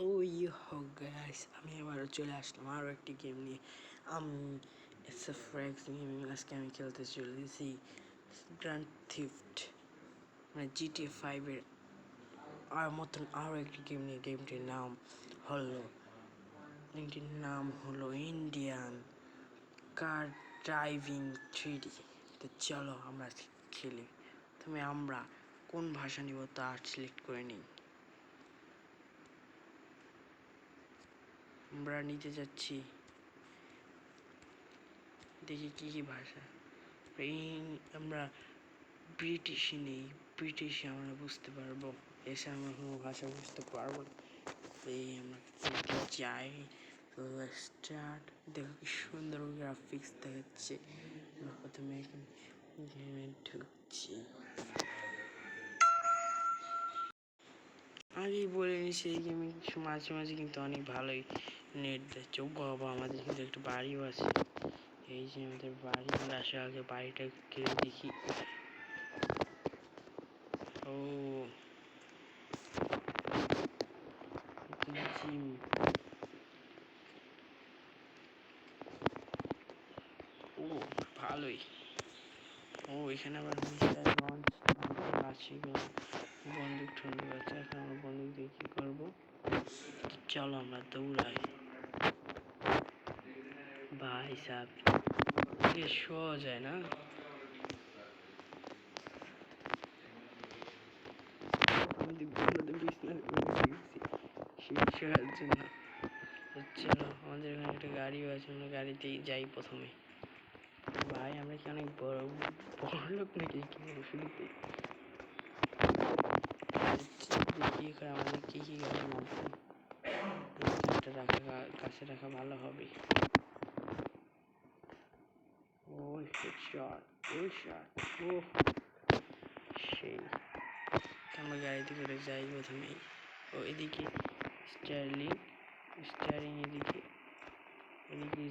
ও ইয়ো guys, আমি আবারও চলে আসলাম আরও একটি গেম নিয়ে। আমি এসএফএক্স গেমিং। আজকে আমি খেলতে চলেছি গ্র্যান্ড থিফট, মানে GTA 5-এর আর মতন আরও একটি গেম নিয়ে। গেমটির নাম হলো ইন্ডিয়ান কার ড্রাইভিং 3D। তো চলো আমরা খেলি। আমরা কোন ভাষা নিব তা সিলেক্ট করে নিই। আমরা নিতে যাচ্ছি, দেখি কী কী ভাষা। আমরা ব্রিটিশই নেই, ব্রিটিশে আমরা বুঝতে পারবো, এসে আমরা কোনো ভাষা বুঝতে পারবো না। এই আমরা যাই স্টার্ট। দেখো কি সুন্দর গ্রাফিক্স দেখাচ্ছে। আমরা প্রথমে গেমে ঢুকছি। আগেই বলে নিছি, এই গেমে মাঝে মাঝে কিন্তু অনেক ভালোই নেট দিচ্ছে। ও বাবা, আমাদের কিন্তু একটা বাড়িও আছে। এই যে আমাদের বাড়ি, আমরা আসে আগে বাড়িটা ঘিরে দেখি। ও জিম, ও ভালোই। ও এখানে আবার মিসাইল লঞ্চ আছে, বন্দুক ঠন্দুক আছে। এখন আমরা বন্দুক দিয়ে কি করবো? চলো আমরা দৌড়াই। ভাই সাহেব, শোয়া যায় না। শোয়ার জন্য চলো, আমাদের এখানে একটা গাড়িও আছে, আমরা গাড়িতেই যাই প্রথমে। ভাই আমরা কি অনেক বড় লোক নাকি? কি বলবো, শুরুতে দেখি আমাদের কি কি গাড়ি আছে। কাছে রাখা ভালো হবে। ও শট, ও শট, ও সেই। আমরা গাড়িতে করে যাই প্রথমেই। ও এদিকে স্টিয়ারিং এদিকে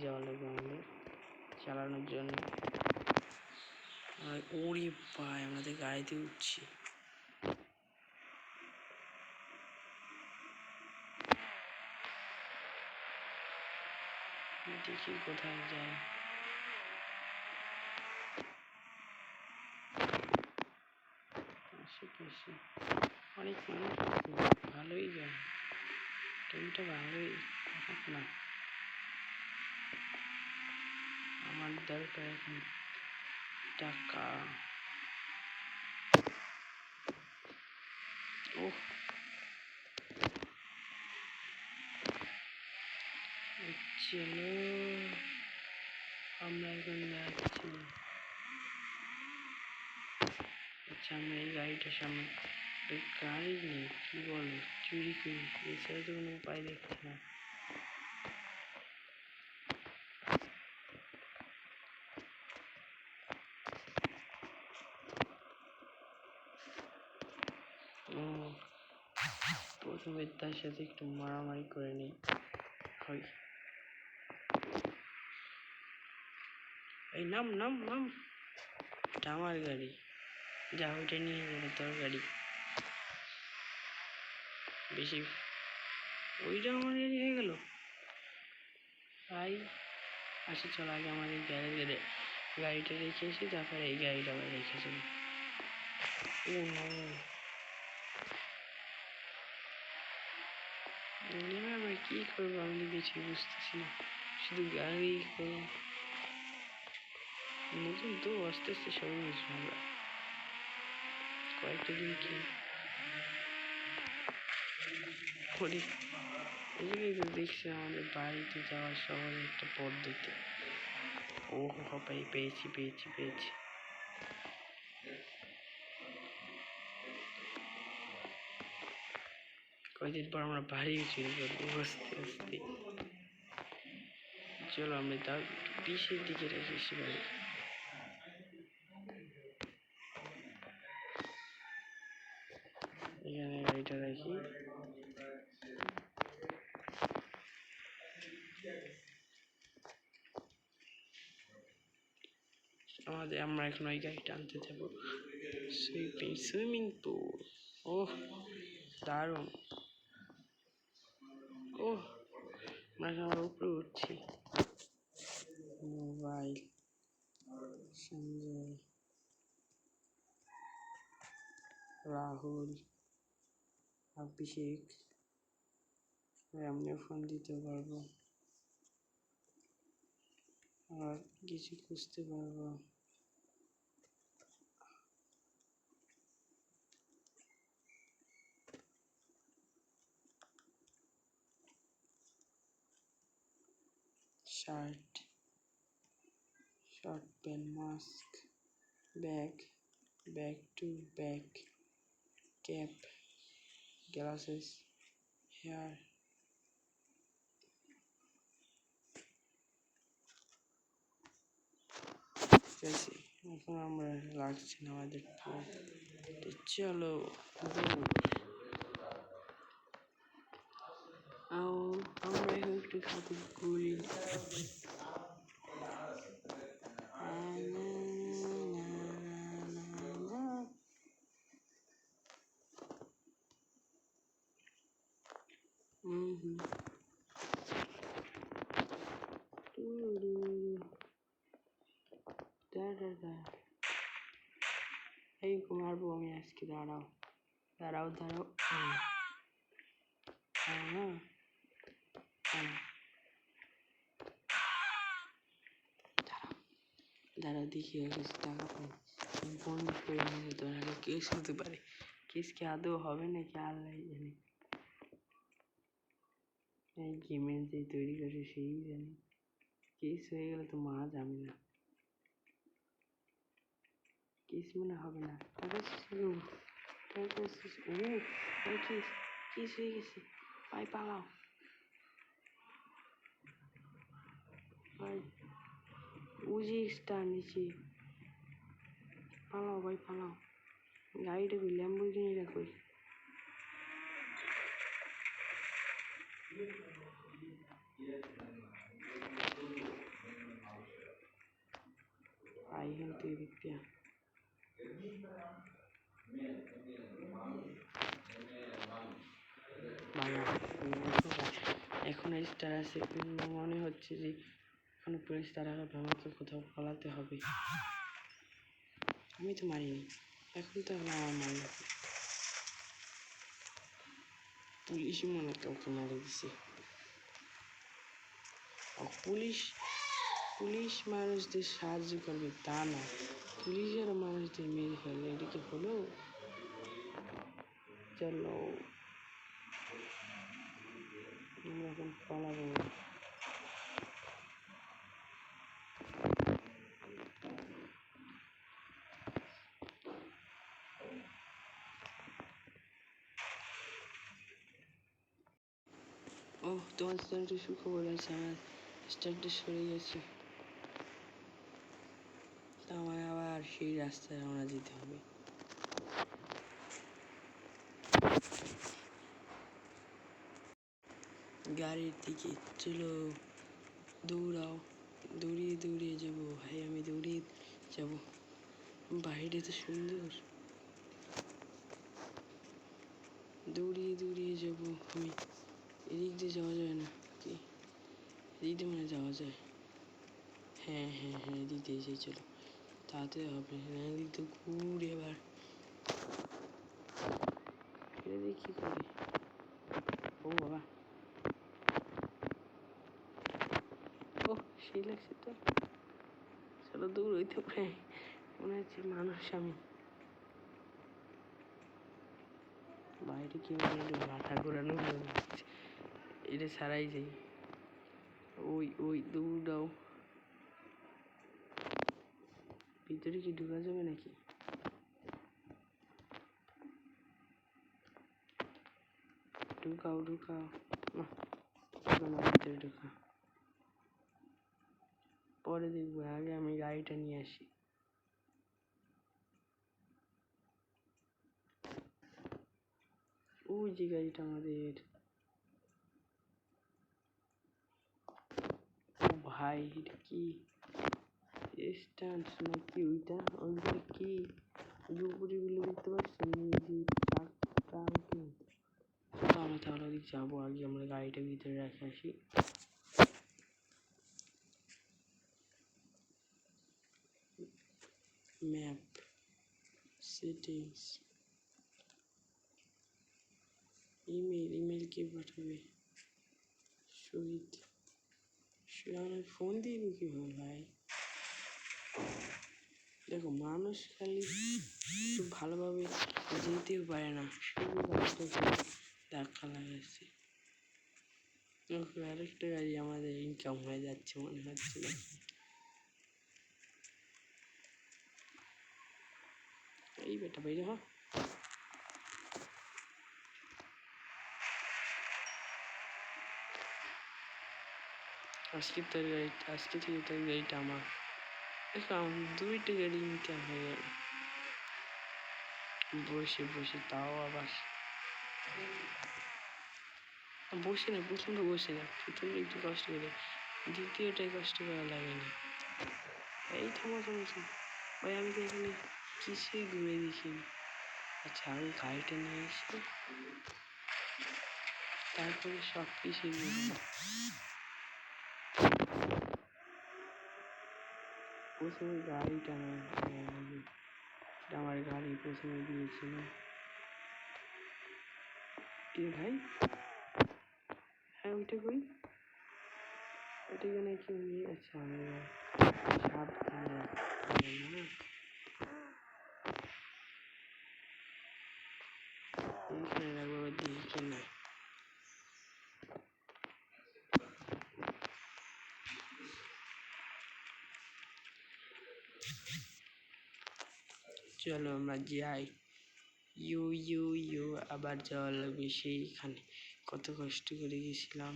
যাওয়া লাগবে আমাদের চালানোর জন্য। ওরে ভাই, আমাদের গাড়িতে উঠছি। দেখি কোথায় যায়। আশেপাশে অনেক মানুষ আছে, ভালোই যায়। ট্রেনটা ভালোই খারাপ না। আমার দরকার এখন টাকা। ও চলো, আমরা এখন যাচ্ছি। আচ্ছা, আমরা এই গাড়িটার সামনে গাড়ি নেই, কি বলো, চুরি করি, এছাড়া তো কোনো উপায় দেখছি না। প্রথমে তার সাথে একটু মারামারি করে নিই। এই নাম নাম নাম, এটা আমার গাড়ি, যা ওইটা নিয়ে যাবে তোর গাড়ি। বেশি ওইটা আমার গাড়ি হয়ে গেল। তাই আসে, চল আগে আমাদের গ্যারেজে গাড়িটা রেখে এসে তারপরে এই গাড়িটা আবার রেখে যাবো। ও আমরা কি করবো, আমি কিছু বুঝতেছি না, শুধু গাড়ি করবো। নতুন তো আস্তে আস্তে সবাই বুঝবো। আমরা কয়েকটা দিন কি করি, এই তো দেখছি আমাদের বাড়িতে যাওয়ার সহজ একটা পদ্ধতি। ও ভাই, পেয়েছি পেয়েছি পেয়েছি। কয়েকদিন পর আমরা বাড়ি চুরি করবো আস্তে আস্তে। চলো আমরা তাও একটু পিছের দিকে রাখিস বাড়ি। এখানে গাড়িটা রাখি। আমরা এখন ওই গাড়িটা আনতে যাবো। সুইমিং পুল, ওহ দারুণ। ও আমরা আমার উপরে উঠছি। মোবাইল সঞ্জয়, রাহুল, অভিষেক, আমিও ফোন দিতে পারবো আর কিছু খুঁজতে পারবো। Shirt, short pant, mask, bag, bag to bag, cap, glasses, hair. ঠিক আছে, এখন আমরা লাগছে না আমাদের ফোন। চলো আমরা এখন একটু খাতে গুলি। এই মারবো আমি আজকে, দাঁড়াও দাঁড়াও দাঁড়াও। দাঁড়াও দেখি কিছু টাকা পাই, বন্ধ করে নিয়ে তো নাহলে কেস হতে পারে। কেস কি আদৌ হবে নাকি আল্লাহ জানে। এই গেমের যে তৈরি করে সেই জানি, কেস হয়ে গেলে তো মা যাবে না, কেস মনে হবে না। কেস হয়ে গেছে ভাই, পালাও ভাই, উজি স্টার নিচে, পালাও ভাই পালাও। গাড়িটা কই, ল্যাম্বরগিনিটা কই? আই কিন্তু এদিক দিয়া এখন স্টার আছে, মনে হচ্ছে যে এখন পুলিশ তারা আমাকে কোথাও পালাতে হবে। আমি তো মারিনি, এখন তো আমার মারি, পুলিশ মনে কাউকে মারি দিছে। পুলিশ পুলিশ মানুষদের সাহায্য করবে তা না, পুলিশের মানুষদের মেরে ফেলবে, এটা কি হলো? চলো আমরা এখন পালাবো। ও তোমার স্টারটা সুখবর আছে, আমার স্টারটা সরে গেছে, তা আমায় আবার সেই রাস্তায় রওনা দিতে হবে। গাড়ির দিকে চলো, দৌড়াও, দৌড়িয়ে দৌড়িয়ে যাবো ভাই, আমি দৌড়িয়ে যাবো। বাইরে তো সুন্দর, দৌড়িয়ে দৌড়িয়ে যাবো আমি। এদিক দিয়ে যাওয়া যায় না কি? এদিক দিয়ে মানে যাওয়া যায়, হ্যাঁ হ্যাঁ হ্যাঁ এদিক দিয়ে যাই, চলো তাড়াতাড়ি হবে না, এদিক দিয়ে ঘুরে এবার এদিক কি করি। ও বাবা, ও সেই লাগছে তো, চলো দূর হইতে পারে, মনে হচ্ছে মানুষ আমি। বাইরে কি মাথা ঘোরানো, এটা ছাড়াই যাই। ওই ওই দৌড়াও, ভিতরে কি ঢুকা যাবে নাকি? ঢুকাও ঢুকাও, না ভিতরে ঢুকা, পরে দেখবো, আগে আমি গাড়িটা নিয়ে আসি। ওই যে গাড়িটা আমাদের, ও ভাই এটা কি স্ট্যান্ড নাকি? ওইটা ওইগুলো কি উপরে গুলো দেখতে পাচ্ছেন, এই যে চারটা কি আমার তাহলে ওদিক যাবো। আগে আমরা গাড়িটা ভিতরে রেখে আসি। ম্যাপ, সেটিংস, ইমেল কে পাঠাবে? শহীদ ফোন দিয়ে দিই কীভাবে ভাই? দেখো মানুষ খালি একটু ভালোভাবে যেতেও পারে না, শুধু গাড়িটাকে ধাক্কা লাগাচ্ছে। আরেকটা গাড়ি আমাদের ইনকাম হয়ে যাচ্ছে মনে হচ্ছে। এই বেটা বাইরে হ। আজকে থেকে তোর গাড়িটা আমার। দেখো আমার 2টা গাড়ি ইনকাম হয়ে গেল বসে বসে, তাও আবার বসে না, প্রথম তো বসে না, প্রথমে একটু কষ্ট করে, দ্বিতীয়টাই কষ্ট করা লাগে না। এই থামো ভাই, আমি তো এখানে কিছুই ঘুরে দেখিনি। আচ্ছা আমি গাড়িটা নিয়ে এসে তারপরে সব কিছুই ঘুরবো। প্রথমে গাড়িটা আমার গাড়ি প্রথমে দিয়েছিল। কে ভাই? হ্যাঁ ওইটা কই? ওটা এখানে কি নিয়ে? আচ্ছা আমি সাবধানে না, এইখানে রাখবো দিকে না। চলো আমরা যাই। ইউ আবার যাওয়া লাগবে সেইখানে, কত কষ্ট করে গেছিলাম।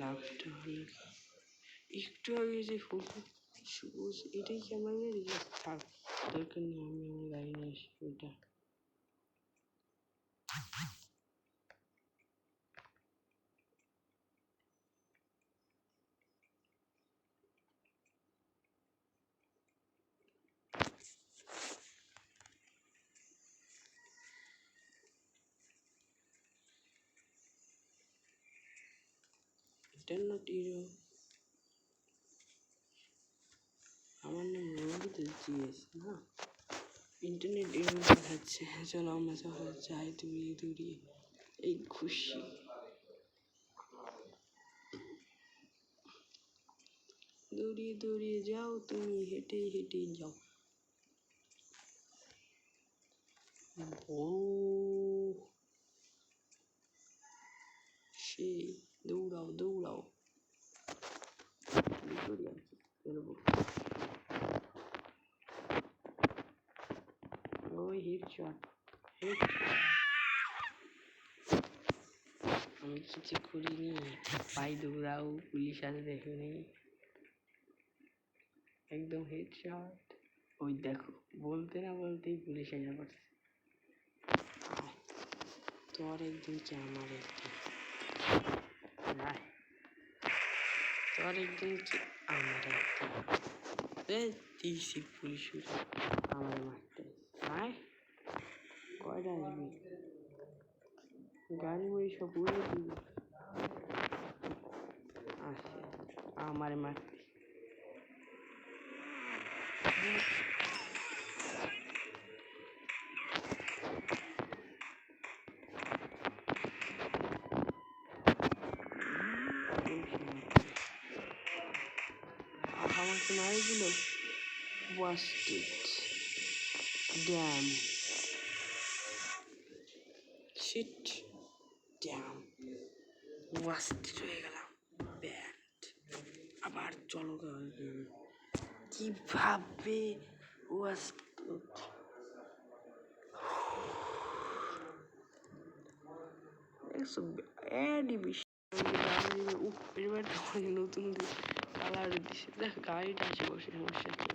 লাভটা হলো একটু আগে যে ফটো সবুজ, এটাই কি আমার গাড়ি? থাক দরকার নেই, আমি আমার গাড়ি নিয়ে আসি ওইটা। ইন্টারনেট হিরো, আমার নাম রোহিত জিএস না, ইন্টারনেট হিরো দেখাচ্ছে। চলো আমরা সবাই যাই দূরিয়ে দূরিয়ে, এই খুশি। দৌড়িয়ে দৌড়িয়ে যাও, তুমি হেঁটে হেঁটে যাও। সেই দৌড়াও দৌড়াও। ওই হেডশট, আমি কিছু করিনি ভাই, দৌড়াও, পুলিশ আসবে দেখুনি, একদম হেডশট। ওই দেখো, বলতে না বলতেই পুলিশ এসে পড়ছে। তোর একদিন কি আমার একদিন, তোর একদিন কি আমার একদিন। দিয়েছি পুলিশ আমার মারতে। আয় কয়টা আসবি? গাড়ি বাড়ি সব উড়ে দিবি। আসে আমার মারতে। আমাকে মারি দিল। Busted. Damn. Shit. Damn. Busted হয়ে গেলাম। Bad. আবার চলো কিভাবে busted? একশো ব্যাডই বেশি। এবার আমাকে নতুন কালার দিচ্ছে। দেখ গাড়িটা আছে বসে, সমস্যা কি?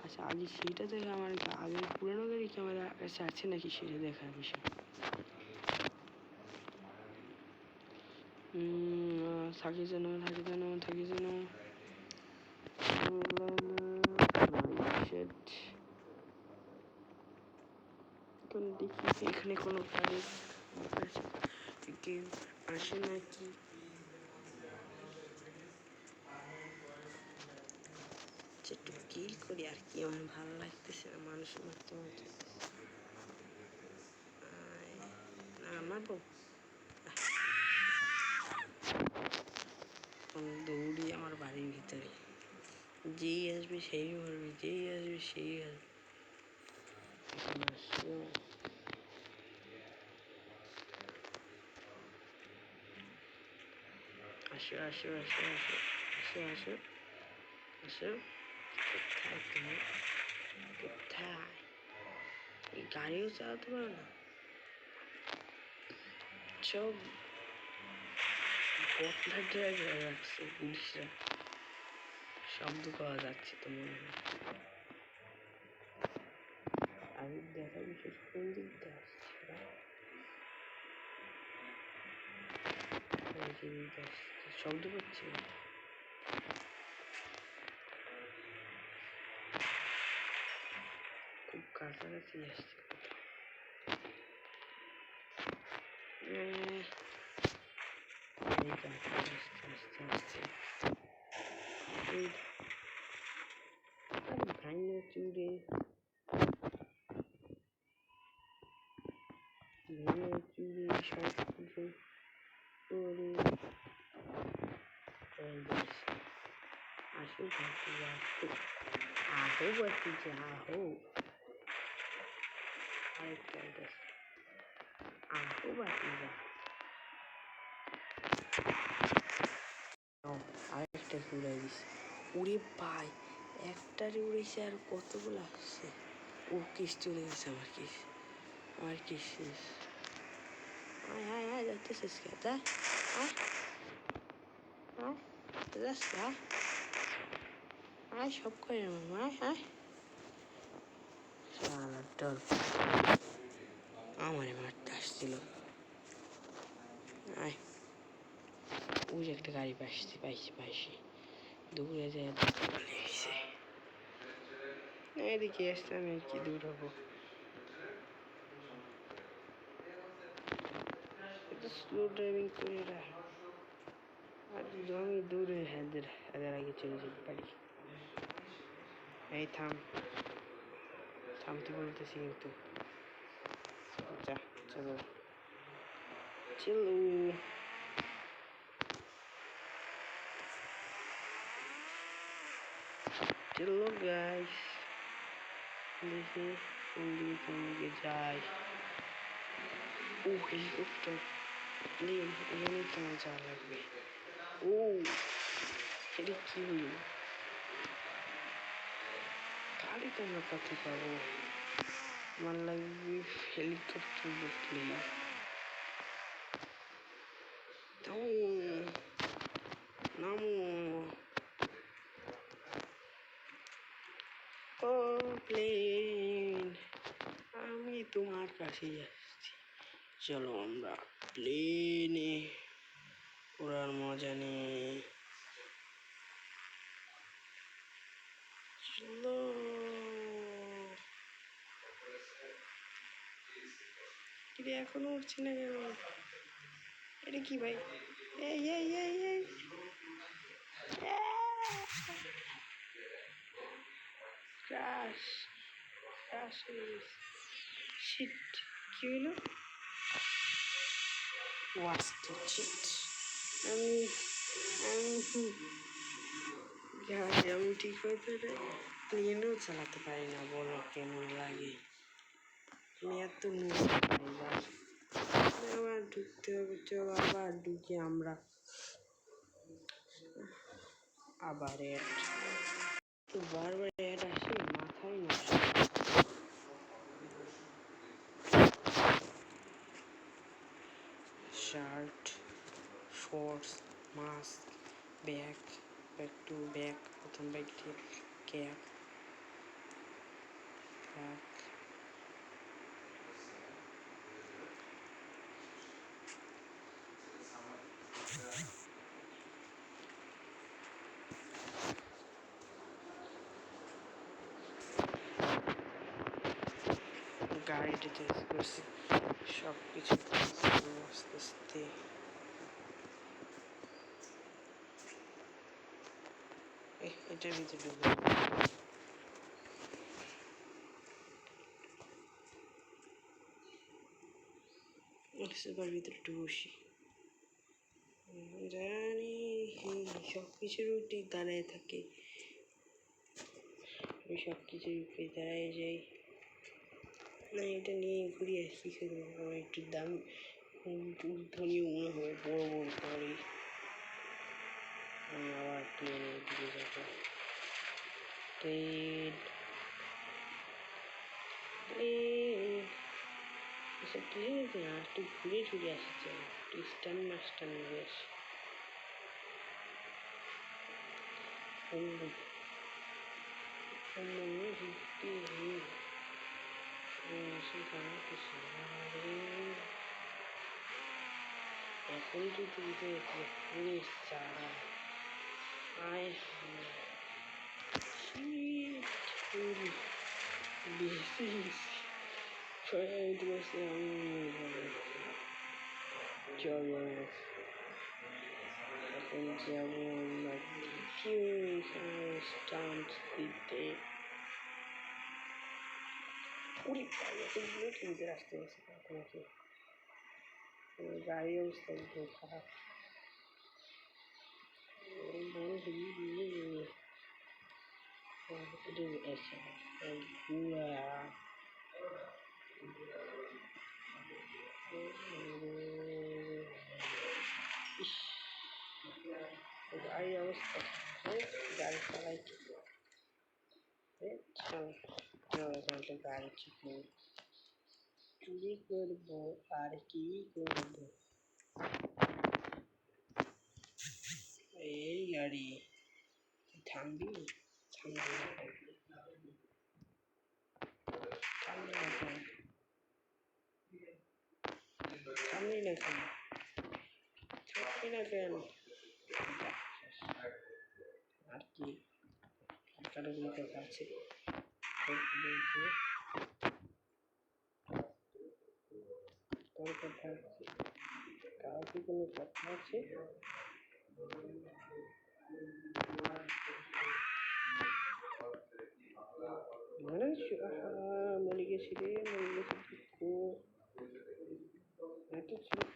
আচ্ছা আগে সেটা দেখে, আমার আগের পুরোনো গাড়ি ক্যামেরা কাছে আছে নাকি সেটা দেখার বিষয়। থাকে যেন দেখি এখানে কোনো গাড়ি আসে নাকি? একটু কিল করি আর কি, আমার ভালো লাগতেছে না মানুষ মারতে মারতে। না মারবো, দৌড়ি আমার বাড়ির ভিতরে, যেই আসবে সেই মারবে, যেই আসবে সেই আসবে। আসো আসো আসো আসো আসো আসো আসো। কোথায় তুমি? কোথায়? এই গাড়িও চালাতে পারো না? সব বটলা ড্রাইভার রাখছে পুলিশরা, শব্দ পাওয়া যাচ্ছে তো মনে হয়। আমি দেখা বিশেষ কোন দিক দিয়ে আসছে, শব্দ পাচ্ছি, খুব কাছাকাছি আসছে। আস্তে আস্তে আস্তে ভাঙে চুরে ভেঙে চুরে সব কিছু করে আসো ভাতিজা, আহো ভাতিজা আহো। আরেকটা আহো ভাতিজা। আরেকটা উড়াই দিছে, উড়ে পাই একটারে উড়েছে আর কতগুলো আসছে। ও কিস চলে গেছে, আমার কিস, আমার কিস শেষ। আয় আয় আয় যাইতেছিস কে? তা আয় আয় যাস আয় আয়, সব করে আয় আয়। শালার ডর আমারে মারতে আসছিল। আয়, ওই যে একটা গাড়ি পাইছি পাইছি পাইছি, দৌড়ে যায় লেগেছে। এদিকে আসতে আমি কি দৌড়াবো, স্লো ড্রাইভিং করে রাখ। আর আমি দূরে এদের আগে চলে যেতে পারি। এই থাম, থামতে বলতেছি কিন্তু। যা চলো চলো চলো গাইস, দেখি কোন দিকে যাই। ও হেলিকপ্টার, প্লেন, এখানে তো যাওয়া লাগবে। ও এটা কি হলো? গাড়ি তো আমরা কাছে পাবো, আমার লাগবে হেলিকপ্টার বা প্লেন। নামো ও প্লেন, আমি তোমার কাছে যাচ্ছি। চলো আমরা প্লেনে ওড়ার মজা নিয়ে চলো। এটা এখনো উঠছি না কেন? এটা কি ভাই? এই এই এই এই ক্রাশ ক্রাশ হয়ে গেছে। শিট, কি হলো? Worst shit. আমি আমি ঠিক হইতে প্লেনও চালাতে পারি না, বলো কেমন লাগে? আমি এত আবার ঢুকতে হবে, চলো আবার ঢুকি আমরা। আবার এড তো বারবার এড আসে, মাথায় না। Shirt, shorts, mask, bag, bag to bag, প্রথম ব্যাগটি ক্যাপ, ব্যাগ, গাড়িটা চেঞ্জ করছি, সব কিছু আস্তে আস্তে এটার ভিতরে ঢুকে সোফার ভিতরে একটু বসি। জানি সব কিছুর উপরই দাঁড়ায় থাকে, আমি সব কিছুর উপরে দাঁড়ায় যাই। না এটা নিয়ে ঘুরি আর কি করবো, আমার একটু দাম ধনীয় মনে হবে, বড় বড় গাড়ি। আমি আবার প্লেনের দিকে যাবো। প্লেন প্লেন এসব প্লেনে না, একটু ঘুরে ঘুরে আসতে চাই, একটু স্টান মাস্টান নিয়ে আসি। এখন যদি পুরে চায় আয় বেশি চলো এখন যাবো আমরা স্টান্ট দিতে। ভিতরে আসতে গেছে তোমাকে, গাড়ির অবস্থা খুব খারাপ। গাড়ির অবস্থা গাড়ি চালাই কি গাড়ি ঠিক নেই, চুরি করবো আর কি করবো। এই গাড়ি থামবি, থামবি থামবি না কেন, থামবি না কেন? আর কি কারো কোনো কথা আছে? তোর কথা আছে, কারো কি কোনো কথা আছে? মরে গেছি রে, মরে গেছি দুঃখ। এত ছোট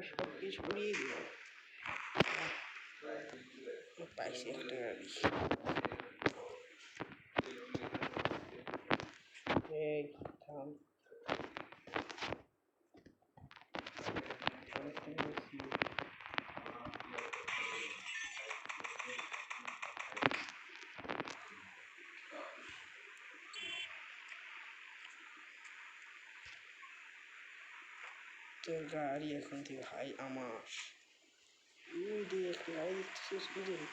সব কিছু উড়িয়ে দিল। পাইছি একটা গাড়ি, এই থাম। তোর গাড়ি এখন থেকে ভাই আমার। ওই দিয়ে একটা গাড়ি দেখতেছিস বুঝলি,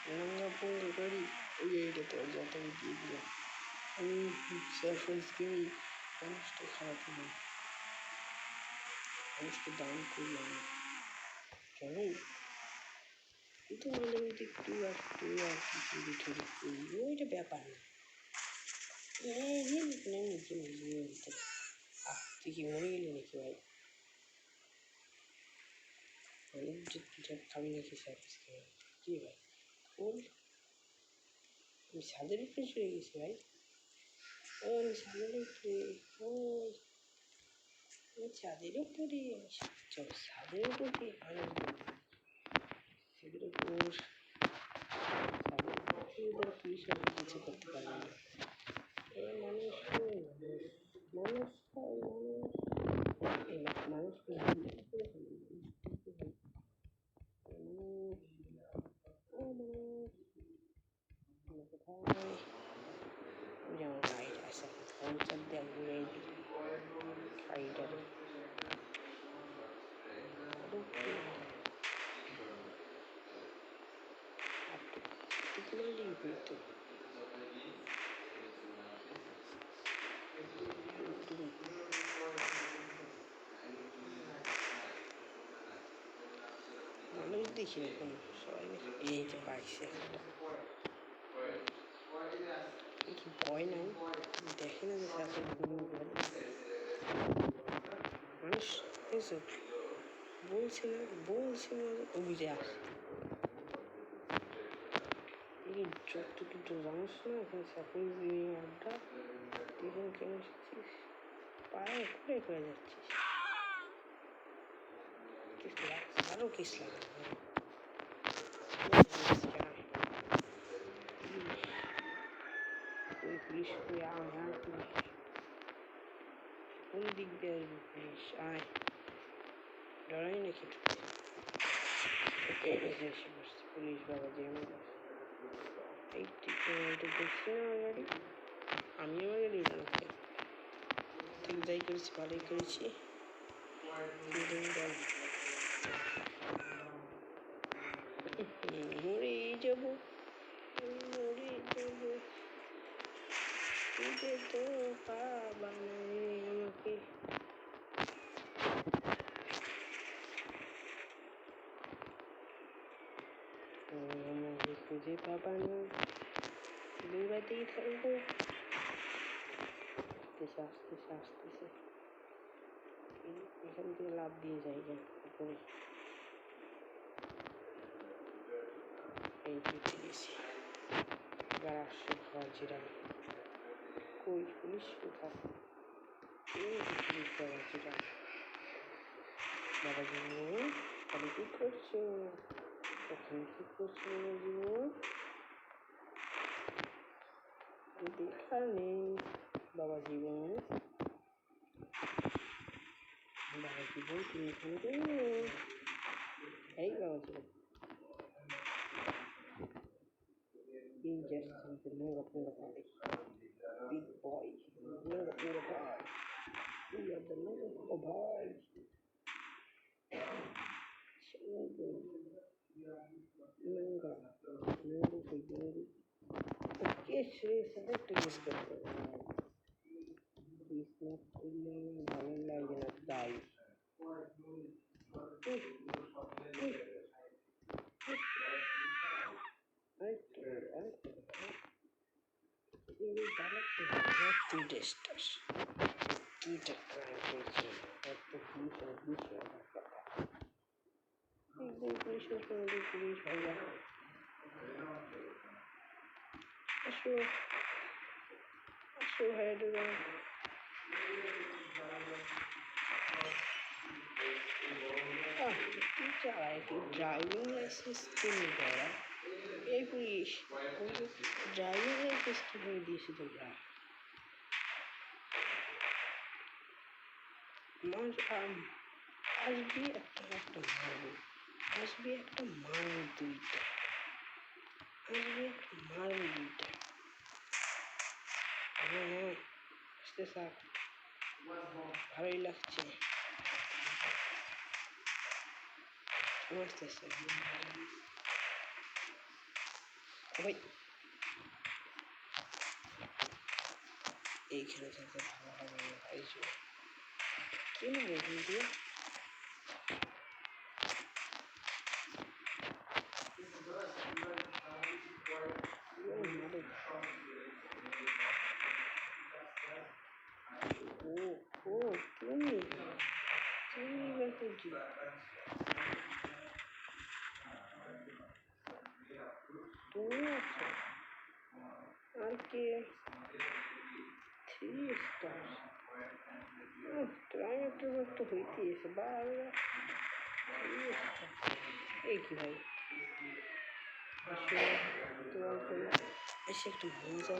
রাঙা পঙ্গা গাড়ি, ওই গাড়িটা তোর যাতে আমি দিয়ে দিলাম। আমি সারপ্রাইজ দিই, মানুষটা খারাপ না, মানুষটা দান করলাম কেন, কিন্তু মাঝে মধ্যে একটু আর কি চুরি টুরি করি, ওইটা ব্যাপার না। তুই কি মরে গেলি নাকি ভাই? খাবি নাকি সার্ভিস কি ভাই? আমি ছাদের উপরে চলে গেছি ভাই, আমি ছাদের উপরে, আমি ছাদের উপরে, চলো ছাদের উপরে আনন্দ, ছাদের উপর পুলিশ কিছু করতে পারবে না। মানুষ মানুষ মানুষ কোথায় যেমন গাড়িটা আছে পঞ্চাশ দিয়ে ঘুরে দিই গাড়িটারে। ঘুরতে মানুষ দেখি না কোনো, সবাই এই যে পাইছে একটা, কি ভয় নাই, দেখে না যে সাথে মানুষ বলছে না অভিজে আসে যতটুকু জানিস না এখন চাকরি আড্ডা টিফিন কেন এসেছিস পায়ে করে করে যাচ্ছিস কিস লাগছে আরো কিস লাগে ওই পুলিশ তুই আয় পুলিশ কোন দিক দিয়ে আসবি পুলিশ আয় ডরাই নাকি এসে বসছে পুলিশ বাবা যে এই টিকিট দেখছি না আমার গাড়ি আমি আমার গাড়ি উঠলাম ঠিক যাই করেছি ভালোই করেছি মরে যাবো মরে যাবো তুই তো পাবা না আমাকে আমাকে খুঁজে পাবা না দৌড়াতেই থাকবো আসতেছে আসতেছে এখান থেকে লাভ দিয়ে যাই উপরে এই উঠে গেছি এবার আসছে ফৌজিরা কই পুলিশ কোথায় এই পুলিশ ফৌজিরা বাবা জীবন তাহলে কি করছো এখন কি করছো জীবন দেখা নেই বাবা জীবন বাবা জীবন তুমি এখানে এই বাবা জীবন just something never party. Big boy, never party. We are the never boys. Manga, mango for you. Okay, select this girl. He's not feeling vanilla in a die. Two testers. Two testers. Driving license কিনে দেওয়া এই police driving licence কিভাবে দিয়েছি তোমরা আসবি একটা মারবো আসবি একটা মারবো দুইটা আসবি একটা মারবো দুইটা হ্যাঁ আসতে স্যার ভালোই লাগছে আসতেছে ওই এইখানে থাকতে ভালো হবে আইসো কি মারে এখান দিয়ে ও তুমি এবার করছি তুমি আছো আর কে 3 স্টার ট্রাই একটু হইতে এসে বাবা 3 স্টার এই কি ভাই আসলে তোমার এসে একটু মজা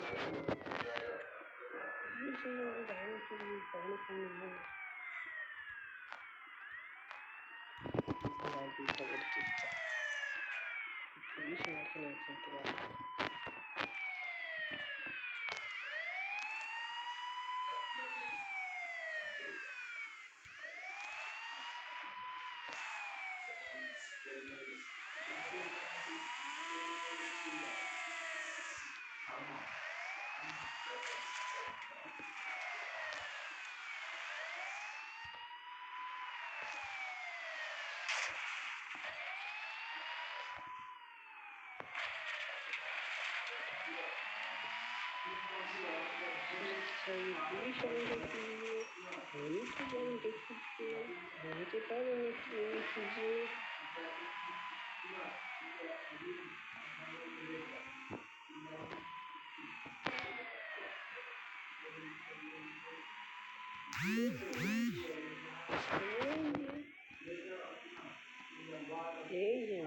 এই যে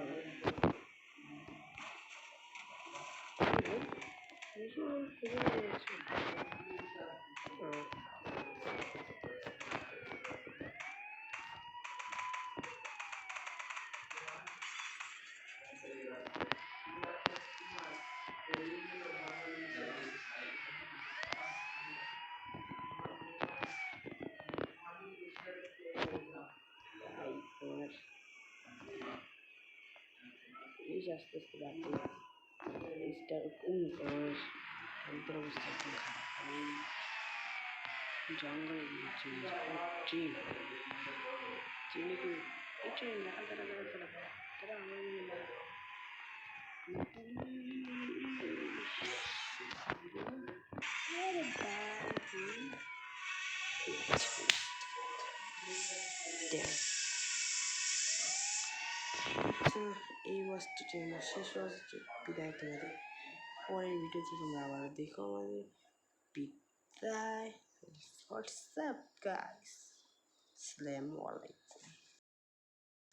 এই যে আস্তে আস্তে বাড়তে এইটা অবস্থা একদম খারাপ জঙ্গলে গিয়েছি ট্রেন ট্রেনে কি এই ট্রেন দেখা দেখা দেখা দেখা তারা আমার তো এই ওয়াজটি ট্রেনের শেষ ওয়াজ বিদায় তোমাদের পরের ভিডিওতে তোমরা আবার দেখো আমাদের বিদায় হোয়াটসঅ্যাপ গাইস আসসালামু আলাইকুম